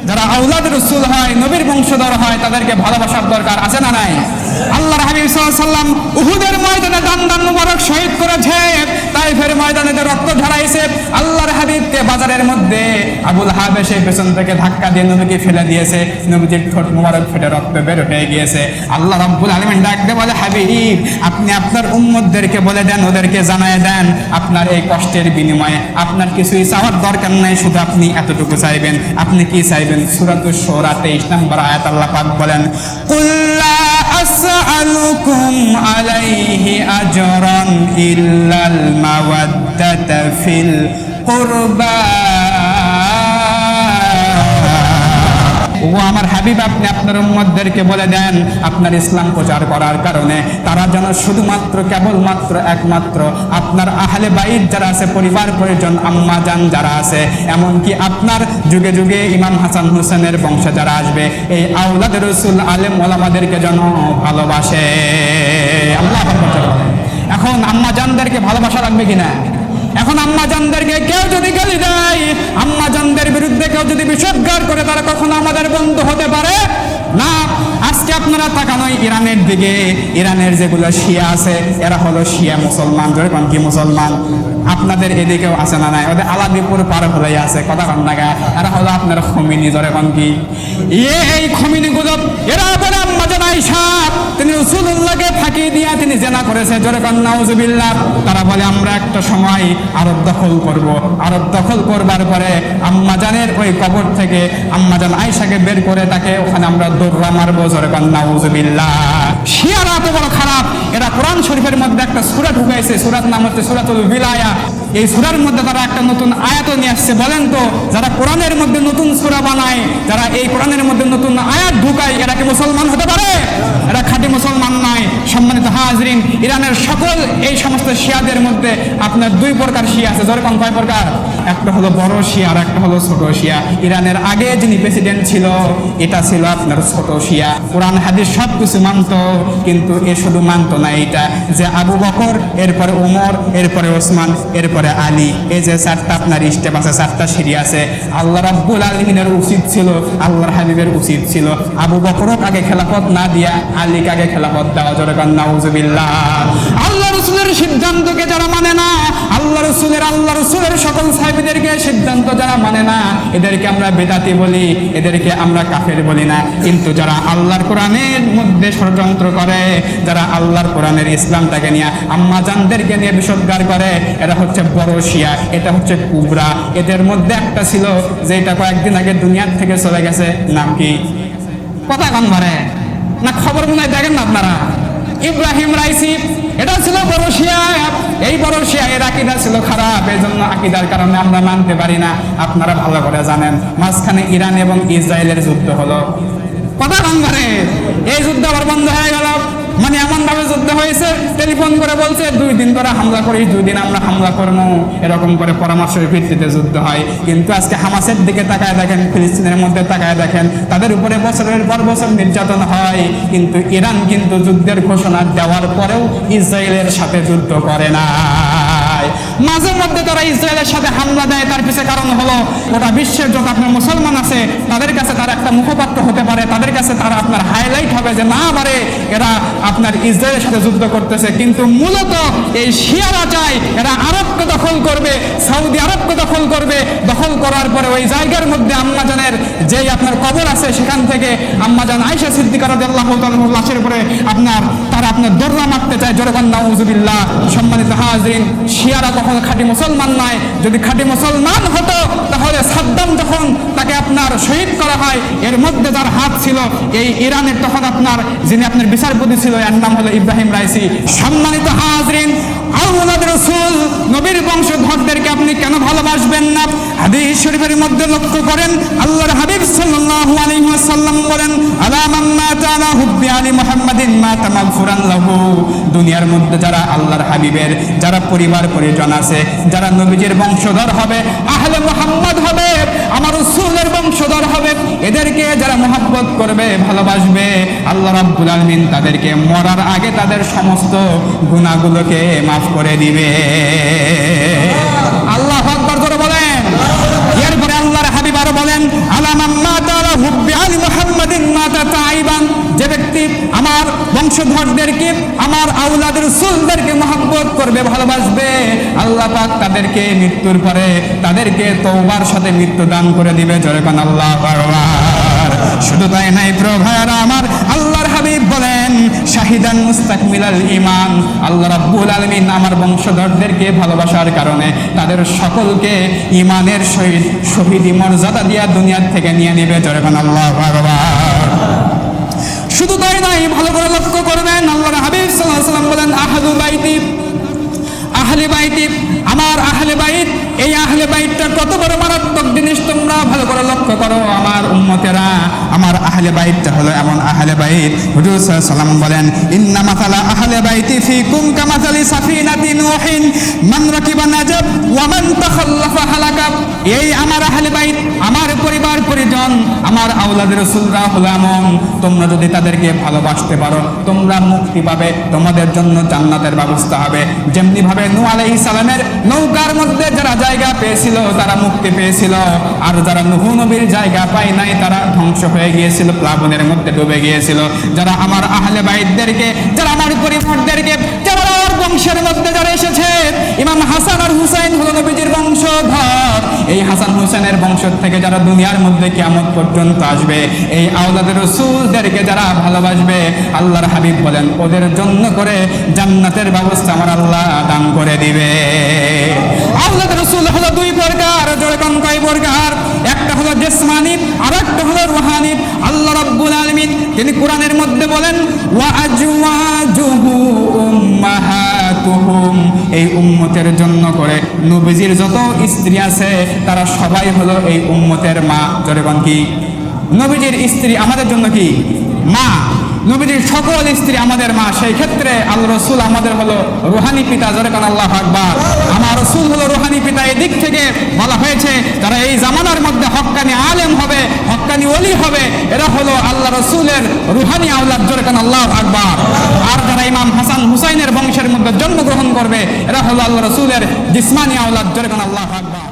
যারা আওলাদ রাসূল হয়, নবীর বংশধর হয়, তাদেরকে ভালোবাসার দরকার আছে না নাই? আল্লাহর হাবিব সাল্লাল্লাহু আলাইহি ওয়াসাল্লাম উহুদের ময়দানে দান মুবারক শহীদ করেছে, তাইফের ময়দানে রক্ত ঝরাইছে। আল্লাহর হাবিবকে বাজারের মধ্যে আবুল হাব এসে পেছন থেকে ধাক্কা দিয়ে নবীকে ফেলে দিয়েছে, নবীজির ঠোঁট মুবারক ফেটে রক্ত বের হয়ে গিয়েছে। আল্লাহ রাব্বুল আলামিন ডাক দিয়ে বলে, হাবিব আপনি আপনার উম্মতদেরকে বলে দেন, ওদেরকে জানায় দেন, আপনার এই কষ্টের বিনিময়ে আপনার কিছুই চাওয়ার দরকার নাই, শুধু আপনি এতটুকু চাইবেন। আপনি কি চাইবেন? সূরাতুশ শুরা 23 নম্বর আয়াত আল্লাহ পাক বলেন, কুল লা আসআলুকুম আলাইহি আজরান ইল্লাল মাওয়াদ্দাতা ফিল কুরবা। ও আমার হাবিব, আপনি আপনার উম্মতদেরকে বলে দেন, আপনার ইসলাম প্রচার করার কারণে তারা যেন শুধুমাত্র কেবলমাত্র একমাত্র আপনার আহলে বাইত যারা আছে, পরিবার পরিজন, আম্মা জান যারা আছে, এমনকি আপনার যুগে যুগে ইমাম হাসান হোসেনের বংশে যারা আসবে, এই আওলাদ রাসূল আলেম ওলামাদেরকে যেন ভালোবাসে। আল্লাহ এখন আম্মা জানদেরকে ভালোবাসা লাগবে কিনা? এখন আম্মা জানদেরকে কেউ যদি গালি দেয়, আম্মা জানদের বিরুদ্ধে কেউ যদি বিষোদ্গার করে, তারা কখনো আমাদের বন্ধু হতে পারে না। আজকে আপনারা তাকানোই ইরানের দিকে, ইরানের যেগুলো শিয়া আছে এরা হলো শিয়া মুসলমান, যেরকম কি মুসলমান। আপনাদের এদিকেও আছে না নাই? ওদের আলাদিপুর পার হলেই আছে, কথা কন না, এরা হলো আপনার খমিনি, যেরকম কি এই খমিনিগুলো, এরা বলে আম্মা জান আয়েশা তিনি রাসূলুল্লাহকে ফাঁকি দিয়া তিনি জেনা করেছে, যেরকম নাউজুবিল্লাহ। তারা বলে আমরা একটা সময় আরব দখল করব, আরব দখল করবার পরে আম্মা জানের ওই কবর থেকে আম্মা জান আয়েশাকে বের করে তাকে ওখানে আমরা দৌড়া মারবো, যেরকম নাউজুবিল্লাহ। শিয়ারা এত বড় খারাপ, এরা কোরআন শরীফের মধ্যে একটা সূরা ঢুকাইছে, সূরার নাম হচ্ছে সূরাতুল বিলায়া। এই সূরার মধ্যে তারা একটা নতুন আয়াত নিয়ে আসছে। বলেন তো, যারা কোরআনের মধ্যে নতুন সূরা বানায়, যারা এই কোরআনের মধ্যে নতুন আয়াত ঢুকায়, এরা কি মুসলমান হতে পারে? এরা খাঁটি মুসলমান নয়। সম্মানিত হাজরিন, ইরানের সকল এই সমস্ত শিয়াদের মধ্যে আপনার দুই প্রকার শিয়া আছে। যেরকম কয় প্রকার? একটা হলো বড় শিয়া আর একটা হলো ছোট শিয়া। ইরানের আগে যিনি প্রেসিডেন্ট ছিল এটা ছিল আপনার ছোট শিয়া। কোরআন হাদিস সব কিছু মানতো, কিন্তু এ শুধু মানতো না এটা যে আবু বকর, এরপরে ওমর, এরপরে ওসমান, এরপরে আলী, এই যে চারটা আপনার স্টেপ আছে, চারটা সিঁড়ি আছে। আল্লাহ রাব্বুল আলামিনের উচিত ছিল, আল্লাহর হাবিবের উচিত ছিল আবু বকরক আগে খেলাফত না দিয়া আলীকে আগে খেলাফত দেওয়া, যেরকম নাউজুবিল্লাহ। আল্লাহ রাসূলের সিদ্ধান্তকে যারা মানে না, আল্লাহ রাসূলের সকল সাহাবীদেরকে সিদ্ধান্ত যারা মানে না, এদেরকে আমরা বেদাতি বলি, এদেরকে আমরা কাফের বলি না। কিন্তু যারা আল্লাহর কোরআনের মধ্যে ষড়যন্ত্র করে, যারা আল্লাহর কোরআনের ইসলামটাকে নিয়ে আম্মা জানদেরকে নিয়ে বিষোদ্গার করে, এরা হচ্ছে বড় শিয়া, এটা হচ্ছে কুবরা। এদের মধ্যে একটা ছিল যেটা কয়েকদিন আগে দুনিয়ার থেকে চলে গেছে, নাম কি? কথা কন মারে না, খবর মনে দেখেন না আপনারা? ইব্রাহিম রাইসি, এটা ছিল বড় শিয়া। এই বড় শিয়া এর আকীদা ছিল খারাপ, এই জন্য আকীদার কারণে আমরা মানতে পারি না। আপনারা ভালো করে জানেন, মাঝখানে ইরান এবং ইসরায়েলের যুদ্ধ হলো। কথা কন মারে, এই যুদ্ধ আবার বন্ধ হয়ে গেল। মানে এমন ভাবে যুদ্ধ হয়েছে, টেলিফোন করে বলছে 2 দিন ধরে হামলা করি, 2 দিন আমরা হামলা করবো, এরকম করে পরামর্শের ভিত্তিতে যুদ্ধ হয়। কিন্তু আজকে হামাসের দিকে তাকায় দেখেন, ফিলিস্তিনের মধ্যে তাকায় দেখেন, তাদের উপরে বছরের পর বছর নির্যাতন হয়। কিন্তু ইরান কিন্তু যুদ্ধের ঘোষণা দেওয়ার পরেও ইসরায়েলের সাথে যুদ্ধ করে না। মাঝে মধ্যে তারা ইসরায়েলের সাথে হামলা দেয়, তার পিছনে কারণ হলো গোটা বিশ্বের যত আপনার মুসলমান আছে তাদের কাছে তারা একটা মুখপাত্র হতে পারে, তাদের কাছে তারা আপনার হাইলাইট হবে যে না পারে এরা আপনার ইসরায়েলের সাথে যুদ্ধ করতেছে। কিন্তু মূলত এই শিয়ারা চায় এরা আরবকে দখল করবে, সৌদি আরবকে দখল করবে। দখল করার পরে ওই জায়গার মধ্যে আম্মা জানের যেই আপনার কবর আছে, সেখান থেকে আম্মা জান আয়েশা সিদ্দিকা রাদিয়াল্লাহু তাআলা লাশের উপরে তারা আপনার দৌড়া মারতে চায়, যেরকম নাউজুবিল্লাহ। সম্মানিত হাজরিন, শিয়ারা কখনো খাঁটি মুসলমান নয়। যদি খাঁটি মুসলমান হতো তাহলে সাদ্দাম যখন তাকে আপনার শহীদ করা হয়, এর মধ্যে যার হাত ছিল এই ইরানের, তখন আপনার যিনি আপনার বিচারপতি ছিল, এর নাম হলো ইব্রাহিম রাইসি। সম্মানিত হাজরিন, আওলাদ রাসূল নবীর বংশধরদেরকে আপনি কেন ভালোবাসবেন না? হাদিস শরীফের মধ্যে লক্ষ্য করেন, আল্লাহর হাবিব সাল্লাল্লাহু আলাইহি ওয়াসাল্লাম বলেন, আলা মান মাতা আলা হুব্বি আলি মুহাম্মাদিন মাতা মাগফুরান লাহু। দুনিয়ার মধ্যে যারা আল্লাহর হাবিবের, যারা পরিবার পরিজন আছে, যারা নবীজির বংশধর হবে, আহলে মুহাম্মদ হবে, আমার রাসূলের বংশধর হবে, এদেরকে যারা মুহাব্বত করবে, ভালোবাসবে, আল্লাহ রাব্বুল আলামিন তাদেরকে মরার আগে তাদের সমস্ত গুনাহগুলোকে মাফ করে দিবে। আল্লাহু আকবার করে বলেন। এরপরে আল্লাহর হাবিব আরো বলেন, আলা মান মাতা বাইতি, আমার বংশধরদেরকে, আমার আওলাদ রাসূলদেরকে মহব্বত করবে, ভালোবাসবে, আল্লাহ পাক তাদেরকে মৃত্যুর পরে তাদেরকে তওবার সাথে মৃত্যু দান করে দিবে। জোরে কোন আল্লাহু আকবার। শুধু তাই নাই প্রিয় ভাইয়ারা আমার, আল্লাহর হাবিব বলেন শাহিদান মুস্তাকমিলাল ঈমান, আল্লাহ রাব্বুল আলামিন আমার বংশধরদেরকে ভালোবাসার কারণে তাদের সকলকে ঈমানের সহিত শহীদি মর্যাদা দিয়া দুনিয়ার থেকে নিয়ে নেবে। জোরে কোন আল্লাহু আকবার। শুধু তাই নাই, ভালো করে লক্ষ্য করবেন, আল্লাহর হাবিব সাল্লাল্লাহু আলাইহি ওয়াসাল্লাম বলেন আহলু বাইতি, আহলে বাইতি, আমার আহলে বাইত, এই আহলে বাইতটা কত বড় মারাত্মক জিনিস তোমরা ভালো করে লক্ষ্য করো আমার উম্মতেরা। আমার আহলে বাইতটা হলো এমন আহলে বাইত, হুজুর সাল্লাল্লাহু আলাইহি ওয়াসাল্লাম বলেন ইন্না মাসালা আহলে বাইতি ফিকুম কামাসালি সাফিনাতি নূহিন মান রাকিবা নাজাব ওয়া মান তাখাল্লাফা হালাকা। এই আমার আহলে বাইত, আমার পরিবার পরিজন, আমার আওলাদ রাসূলরা হলো এমন, তোমরা যদি তাদেরকে ভালোবাসতে পারো তোমরা মুক্তি পাবে, তোমাদের জন্য জান্নাতের ব্যবস্থা হবে। যেমনি ভাবে নূহ আলাইহিস সালামের নৌকার মধ্যে যারা জায়গা পেয়েছিল তারা মুক্তি পেয়েছিল, আর যারা নূহ নবীর জায়গা পায় নাই তারা ধ্বংস হয়ে গিয়েছিল, প্লাবনের মধ্যে ডুবে গিয়েছিল। যারা আমার আহলে বাইতদেরকে, যারা আমার পরিবারদেরকে, যারা আমার বংশের মধ্যে যারা এসেছে, ইমাম হাসান আর হুসাইন হলো নবীজির বংশধর, এই হাসান হুসাইনের বংশ থেকে যারা দুনিয়ার মধ্যে কিয়ামত পর্যন্ত আসবে, এই আওলাদের রাসূলদেরকে যারা ভালোবাসবে, আল্লাহর হাবিব বলেন ওদের জন্য করে জান্নাতের ব্যবস্থা আমার আল্লাহ দান করে দিবে। আওলাদের রাসূল হলো দুই প্রকার, জোরে কোন কয় প্রকার? একটা হলো জিসমানি আর একটা হলো রূহানি। আল্লাহ রাব্বুল আলামিন তিনি কোরআনের মধ্যে বলেন ওয়া আজওয়াজুহু উম্মাহাতুহুম, এই উম্মতের জন্য করে নবীজির যত স্ত্রী আছে তারা সবাই হলো এই উম্মতের মা। জোরে কোন কি? নবীজির স্ত্রী আমাদের জন্য কি মা, নবীজির সকল স্ত্রী আমাদের মা। সেই ক্ষেত্রে আল্লাহ রাসূল আমাদের হলো রূহানি পিতা। জোরে কোন আল্লাহু আকবার। আমার রাসূল হলো রূহানি পিতা। এই দিক থেকে বলা হয়েছে যারা এই জামানার মধ্যে হক্কানি আলেম হবে, হক্কানি ওলি হবে, এরা হলো আল্লাহ রাসূলের রূহানি আওলাদ। জোরে কোন আল্লাহু আকবার। আর যারা ইমাম হাসান হুসাইনের বংশের মধ্যে জন্মগ্রহণ করবে এরা হলো আল্লাহ রাসূলের জিসমানি আওলাদ। জোরে কোন আল্লাহু আকবার।